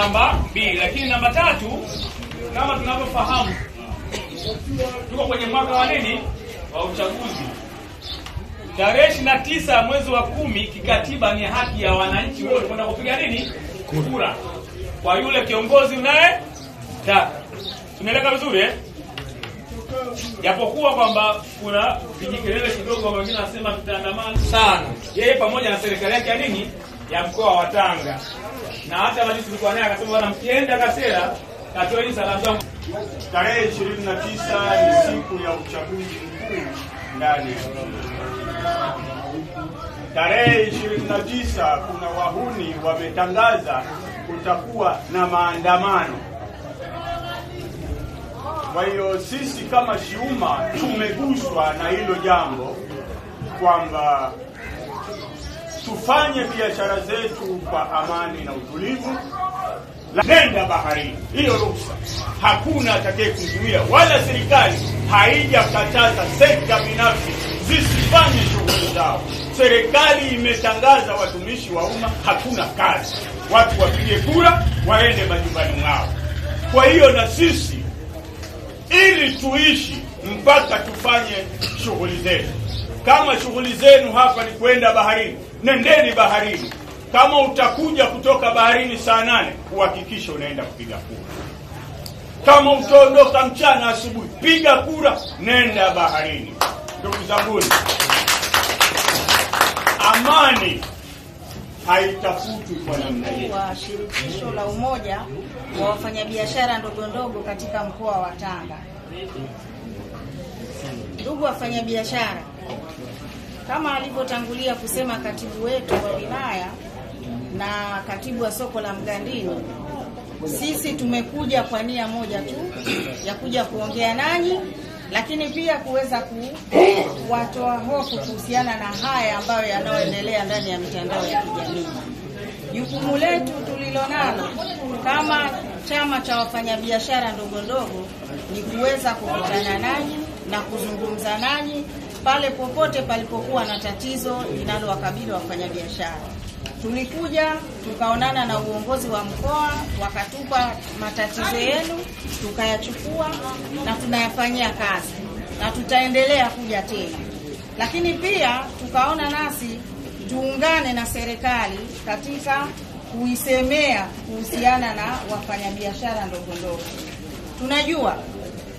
namba 2. Lakini namba 3, kama tunavyofahamu, tuko kwenye mwaka wa nini? Wa uchaguzi. Tarehe 29 mwezi wa 10 kikatiba ni haki ya wananchi wote kwenda kupiga nini? Kura kwa yule kiongozi unayetaka. Tunaeleka vizuri eh? Japokuwa kwamba kuna vijikelele kidogo, wengine wanasema tutaandamana sana. Yeye pamoja na serikali yake ya nini? Ya mkoa wa Tanga. Na hata wale tulikuwa naye akasema bwana, mkienda Kasera katoeni salamu zangu. Tarehe 29 ni siku ya uchaguzi mkuu ndani ya tarehe 29 kuna wahuni wametangaza kutakuwa na maandamano. Kwa hiyo sisi kama Shiuma tumeguswa na hilo jambo kwamba tufanye biashara zetu kwa amani na utulivu. Nenda baharini, hiyo ruhusa hakuna atakayekuzuia, wala serikali haijakataza sekta binafsi zisifanye shughuli zao. Serikali imetangaza watumishi wa umma hakuna kazi, watu wapige kura waende majumbani mwao. Kwa hiyo na sisi ili tuishi mpaka tufanye shughuli zetu. Kama shughuli zenu hapa ni kwenda baharini, nendeni baharini. Kama utakuja kutoka baharini saa 8, uhakikishe unaenda kupiga kura. Kama utaondoka mchana asubuhi, piga kura, nenda baharini. Ndugu zangu, amani haitafutwi kwa namna hiyo. Wa shirikisho la umoja wa wafanyabiashara ndogo ndogo katika mkoa wa Tanga. Ndugu wafanyabiashara, kama alivyotangulia kusema katibu wetu wa wilaya na katibu wa soko la Mgandini, sisi tumekuja kwa nia moja tu ya kuja kuongea nanyi, lakini pia kuweza kuwatoa hofu kuhusiana na haya ambayo yanayoendelea ndani ya mitandao ya kijamii. Jukumu letu tulilonalo kama chama cha wafanyabiashara ndogo ndogo ni kuweza kukutana nanyi na kuzungumza nanyi pale popote palipokuwa na tatizo linalowakabili wafanyabiashara. Tulikuja tukaonana na uongozi wa mkoa, wakatupa matatizo yenu, tukayachukua na tunayafanyia kazi na tutaendelea kuja tena. Lakini pia tukaona nasi tuungane na serikali katika kuisemea kuhusiana na wafanyabiashara ndogo ndogo. Tunajua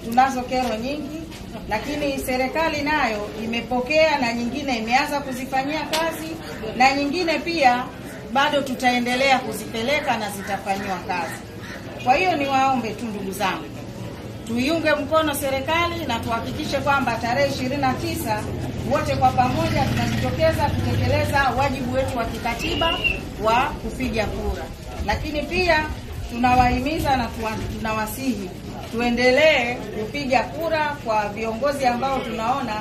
tunazo kero nyingi, lakini serikali nayo imepokea na nyingine imeanza kuzifanyia kazi, na nyingine pia bado tutaendelea kuzipeleka na zitafanywa kazi. Kwa hiyo niwaombe tu ndugu zangu, tuiunge mkono serikali na tuhakikishe kwamba tarehe 29 wote kwa pamoja tunajitokeza kutekeleza wajibu wetu wa kikatiba wa kupiga kura. Lakini pia tunawahimiza na tunawasihi tuendelee kupiga kura kwa viongozi ambao tunaona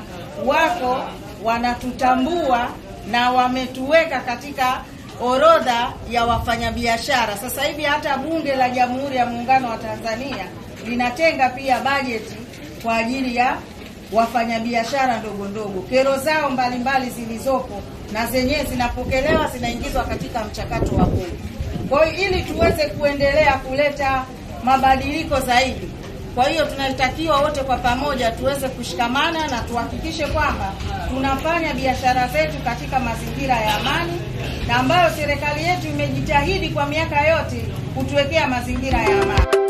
wako wanatutambua na wametuweka katika orodha ya wafanyabiashara. Sasa hivi hata Bunge la Jamhuri ya Muungano wa Tanzania linatenga pia bajeti kwa ajili ya wafanyabiashara ndogo ndogo. Kero zao mbalimbali zilizopo na zenyewe zinapokelewa, zinaingizwa katika mchakato wa bunge. Kwa hiyo ili tuweze kuendelea kuleta mabadiliko zaidi, kwa hiyo tunatakiwa wote kwa pamoja tuweze kushikamana na tuhakikishe kwamba tunafanya biashara zetu katika mazingira ya amani, na ambayo serikali yetu imejitahidi kwa miaka yote kutuwekea mazingira ya amani.